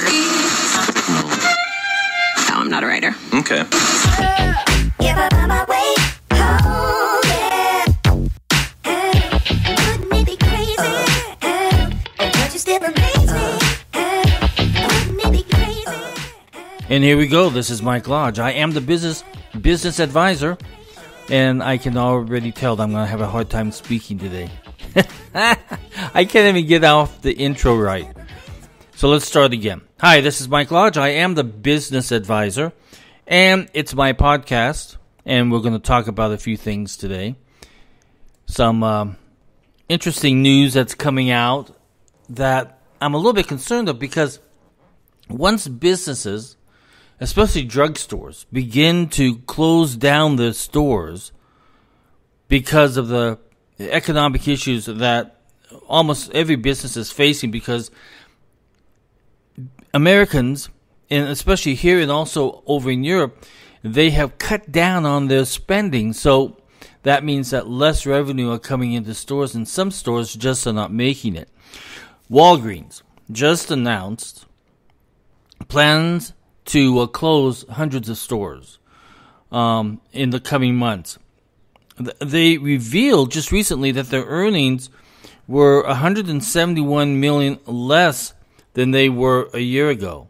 No, I'm not a writer. Okay. And here we go. This is Mike Lodge. I am the business advisor, and I can already tell that I'm going to have a hard time speaking today. I can't even get off the intro right. So let's start again. Hi, this is Mike Lodge. I am the business advisor, and it's my podcast, and we're going to talk about a few things today. Some interesting news that's coming out that I'm a little bit concerned of, because once businesses, especially drugstores, begin to close down their stores because of the economic issues that almost every business is facing, because Americans, and especially here and also over in Europe, they have cut down on their spending. So that means that less revenue are coming into stores, and some stores just are not making it. Walgreens just announced plans to close hundreds of stores in the coming months. They revealed just recently that their earnings were $171 million less than they were a year ago.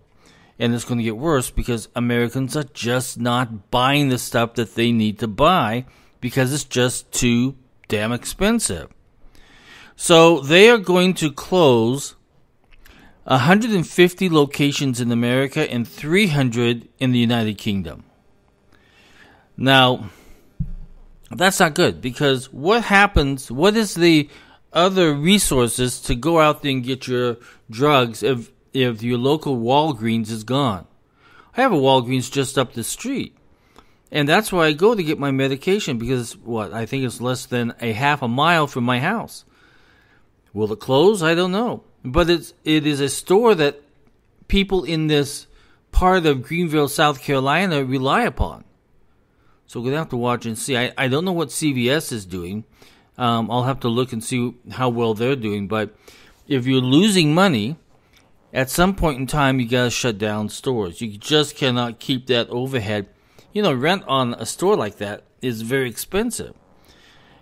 And it's going to get worse because Americans are just not buying the stuff that they need to buy because it's just too damn expensive. So they are going to close 150 locations in America and 300 in the United Kingdom. Now, that's not good, because what happens, what is the other resources to go out there and get your drugs if your local Walgreens is gone? I have a Walgreens just up the street, and that's where I go to get my medication, because I think it's less than a half a mile from my house. Will it close? I don't know. But it is a store that people in this part of Greenville, South Carolina rely upon. So we're going to have to watch and see. I don't know what CVS is doing. I'll have to look and see how well they're doing. But if you're losing money, at some point in time, you got to shut down stores. You just cannot keep that overhead. Rent on a store like that is very expensive.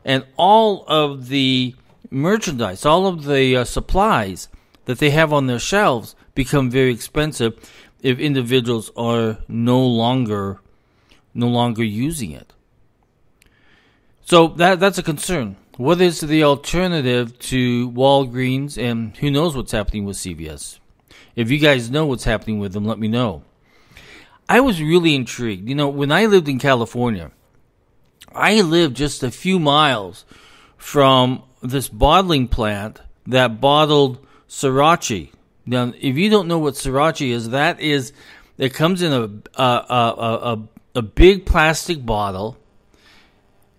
And all of the merchandise, all of the supplies that they have on their shelves become very expensive if individuals are no longer using it. So that's a concern. What is the alternative to Walgreens, and who knows what's happening with CVS? If you guys know what's happening with them, let me know. I was really intrigued. When I lived in California, I lived just a few miles from this bottling plant that bottled Sriracha. Now, if you don't know what Sriracha is, it comes in a big plastic bottle,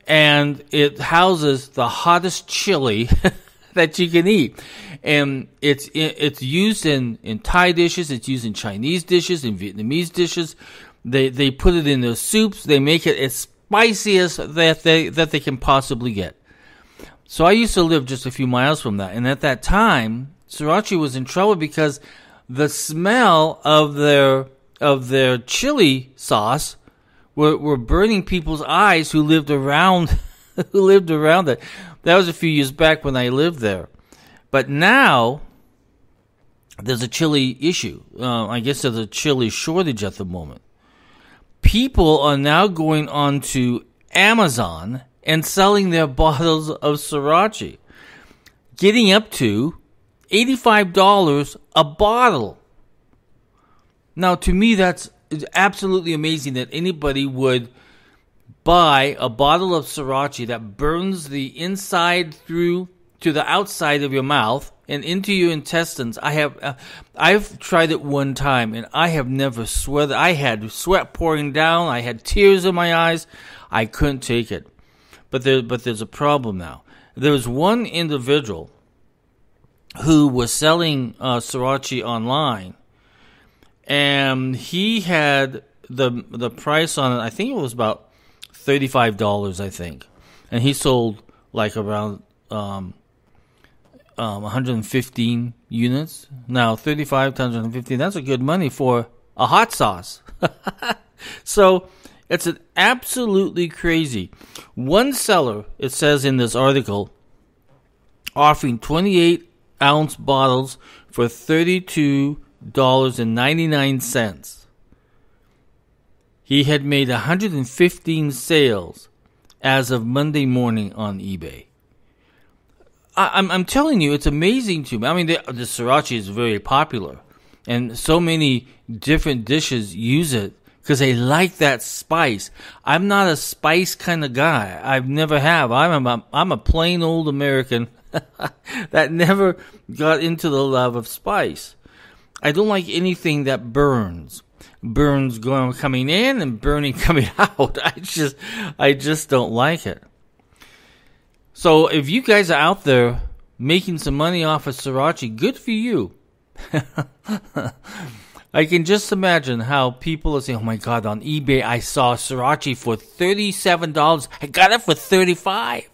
and it houses the hottest chili that you can eat. And it's used in Thai dishes, it's used in Chinese dishes, in Vietnamese dishes. They put it in their soups. They make it as spicy as that they can possibly get. So I used to live just a few miles from that, and at that time, Sriracha was in trouble because the smell of their chili sauce were burning people's eyes who lived around it. That was a few years back when I lived there, but now there's a chili issue. I guess there's a chili shortage at the moment. People are now going on to Amazon and selling their bottles of Sriracha, getting up to $85 a bottle. Now, to me, that's absolutely amazing that anybody would buy a bottle of Sriracha that burns the inside through to the outside of your mouth and into your intestines. I've tried it one time, and I have never sweated. I had sweat pouring down. I had tears in my eyes. I couldn't take it. But there's a problem now. There was one individual who was selling Sriracha online, and he had the price on it. I think it was about $35. I think, and he sold like around 115 units. Now, 35 times 115, that's a good money for a hot sauce. So, it's an absolutely crazy. One seller, it says in this article, offering 28-ounce bottles for $32.99. He had made 115 sales as of Monday morning on eBay. I'm telling you, it's amazing to me. I mean, the sriracha is very popular, and so many different dishes use it because they like that spice. I'm not a spice kind of guy. I've never have. I'm a plain old American that never got into the love of spice. I don't like anything that burns. Burns coming in and burning coming out. I just don't like it. So if you guys are out there making some money off of sriracha, good for you. I can just imagine how people are saying, oh my God, on eBay I saw sriracha for $37. I got it for $35.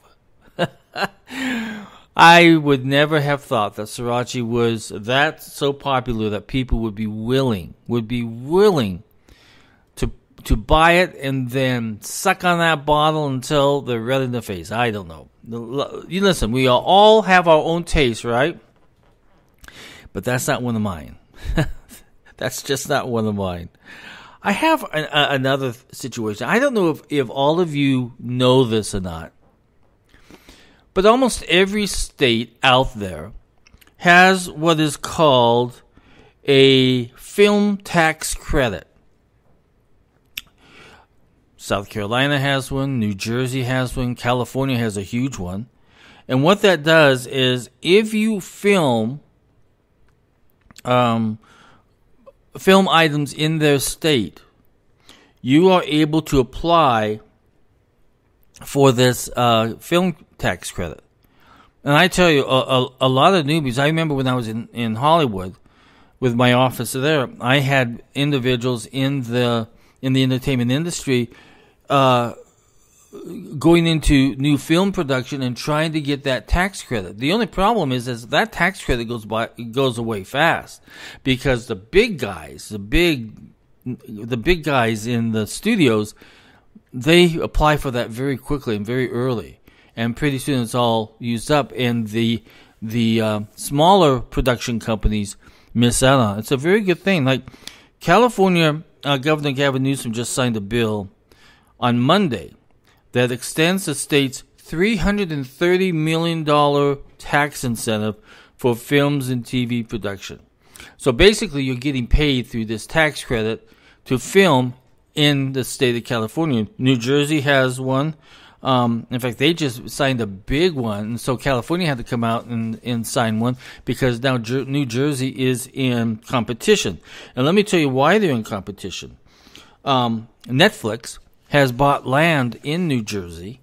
I would never have thought that sriracha was that so popular that people would be willing to buy it and then suck on that bottle until they're red in the face. I don't know. You listen, we all have our own taste, right? But that's not one of mine. That's just not one of mine. I have another situation. I don't know if all of you know this or not, but almost every state out there has what is called a film tax credit. South Carolina has one, New Jersey has one, California has a huge one. And what that does is if you film items in their state, you are able to apply for this film tax credit. And I tell you, a lot of newbies, I remember when I was in Hollywood with my office there, I had individuals in the entertainment industry going into new film production and trying to get that tax credit. The only problem is that tax credit goes away fast because the big guys, the big guys in the studios, they apply for that very quickly and very early, and pretty soon it's all used up, and the smaller production companies miss out on it. It's a very good thing. Like California Governor Gavin Newsom just signed a bill on Monday that extends the state's $330 million tax incentive for films and TV production. So basically, you're getting paid through this tax credit to film in the state of California. New Jersey has one. In fact, they just signed a big one, and so California had to come out and sign one because now New Jersey is in competition. And let me tell you why they're in competition. Netflix has bought land in New Jersey,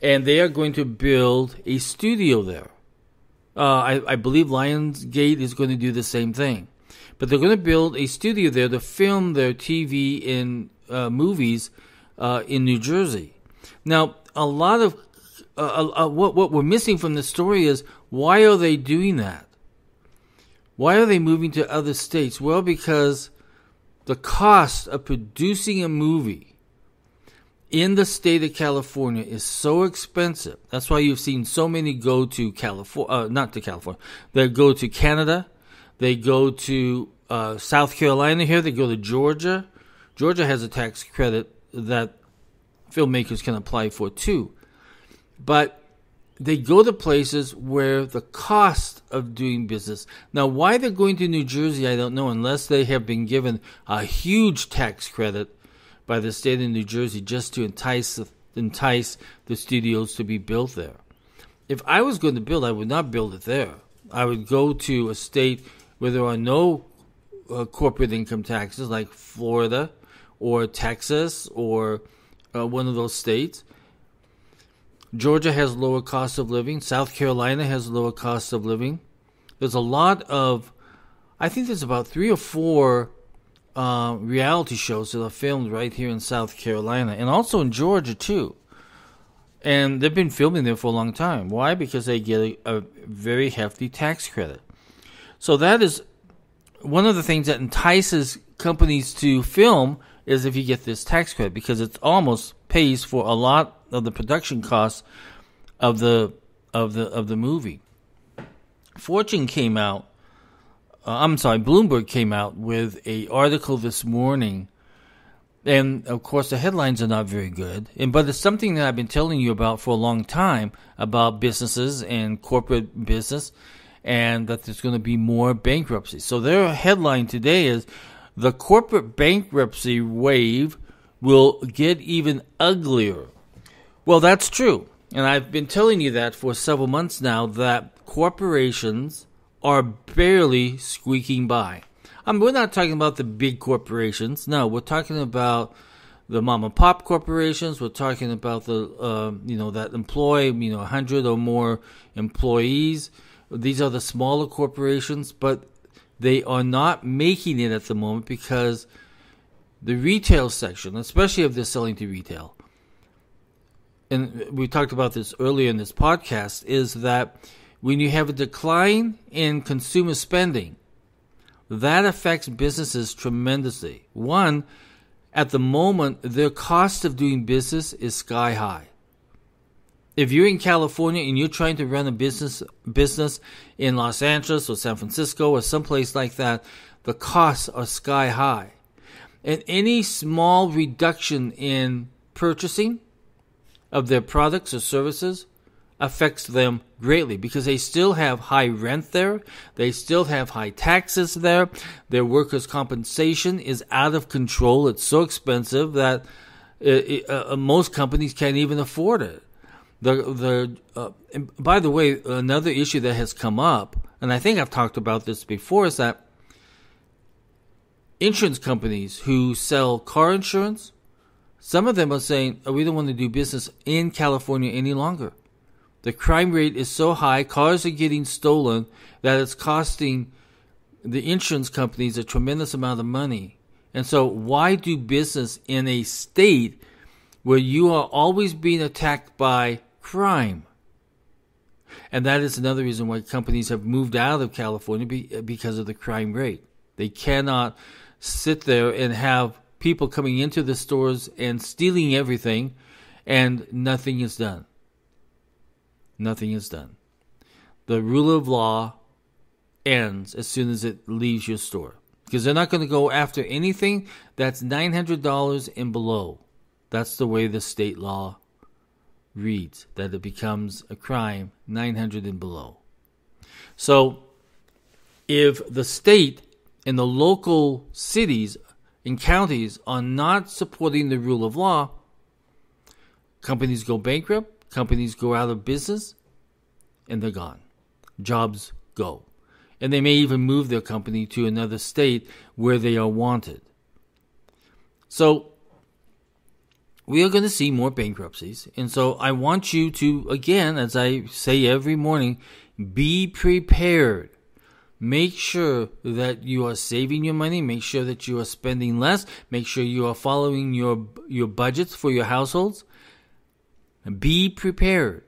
and they are going to build a studio there. I believe Lionsgate is going to do the same thing. But they're going to build a studio there to film their TV and movies in New Jersey. Now, a lot of what we're missing from the story is, why are they doing that? Why are they moving to other states? Well, because the cost of producing a movie in the state of California is so expensive. That's why you've seen so many go to California, not to California. They go to Canada. They go to South Carolina here. They go to Georgia. Georgia has a tax credit that filmmakers can apply for too. But they go to places where the cost of doing business. Now, why they're going to New Jersey, I don't know, unless they have been given a huge tax credit by the state of New Jersey just to entice the studios to be built there. If I was going to build, I would not build it there. I would go to a state where there are no corporate income taxes, like Florida or Texas or one of those states. Georgia has lower cost of living. South Carolina has lower cost of living. There's a lot of, I think there's about 3 or 4 reality shows that are filmed right here in South Carolina and also in Georgia too. And they've been filming there for a long time. Why? Because they get a very hefty tax credit. So that is one of the things that entices companies to film, is if you get this tax credit, because it almost pays for a lot of the production costs of the movie. Bloomberg came out with an article this morning, and of course the headlines are not very good. But it's something that I've been telling you about for a long time, about businesses and corporate business, and that there's going to be more bankruptcies. So their headline today is, the corporate bankruptcy wave will get even uglier. Well, that's true. And I've been telling you that for several months now, that corporations are barely squeaking by. We're not talking about the big corporations. No, we're talking about the mom and pop corporations. We're talking about the, that employ, 100 or more employees. These are the smaller corporations, but they are not making it at the moment because the retail section, especially if they're selling to retail, and we talked about this earlier in this podcast, is that when you have a decline in consumer spending, that affects businesses tremendously. One, at the moment, their cost of doing business is sky high. If you're in California and you're trying to run a business in Los Angeles or San Francisco or someplace like that, the costs are sky high. And any small reduction in purchasing of their products or services affects them greatly, because they still have high rent there. They still have high taxes there. Their workers' compensation is out of control. It's so expensive that most companies can't even afford it. By the way, another issue that has come up, and I think I've talked about this before, is that insurance companies who sell car insurance, some of them are saying, we don't want to do business in California any longer. The crime rate is so high, cars are getting stolen, that it's costing the insurance companies a tremendous amount of money. And so why do business in a state where you are always being attacked by crime? And that is another reason why companies have moved out of California, because of the crime rate. They cannot sit there and have people coming into the stores and stealing everything, and nothing is done. Nothing is done. The rule of law ends as soon as it leaves your store, because they're not going to go after anything that's $900 and below. That's the way the state law reads, that it becomes a crime 900 and below. So if the state and the local cities and counties are not supporting the rule of law, companies go bankrupt, companies go out of business, and they're gone. Jobs go. And they may even move their company to another state where they are wanted. So we are going to see more bankruptcies. And so I want you to, again, as I say every morning, be prepared. Make sure that you are saving your money. Make sure that you are spending less. Make sure you are following your budgets for your households. Be prepared,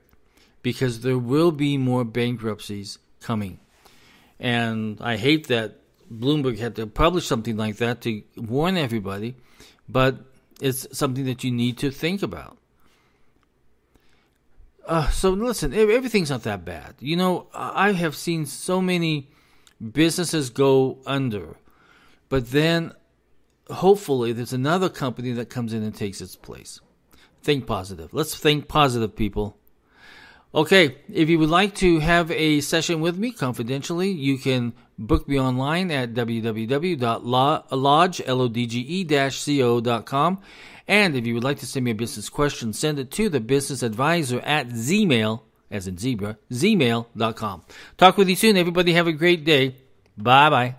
because there will be more bankruptcies coming. And I hate that Bloomberg had to publish something like that to warn everybody, but it's something that you need to think about. So listen, everything's not that bad. I have seen so many businesses go under, but then hopefully there's another company that comes in and takes its place. Think positive. Let's think positive, people. Okay, if you would like to have a session with me confidentially, you can book me online at www.lodge.co.com. And if you would like to send me a business question, send it to thebusinessadvisor at Zmail, as in zebra, Zmail.com. Talk with you soon, everybody. Have a great day. Bye-bye.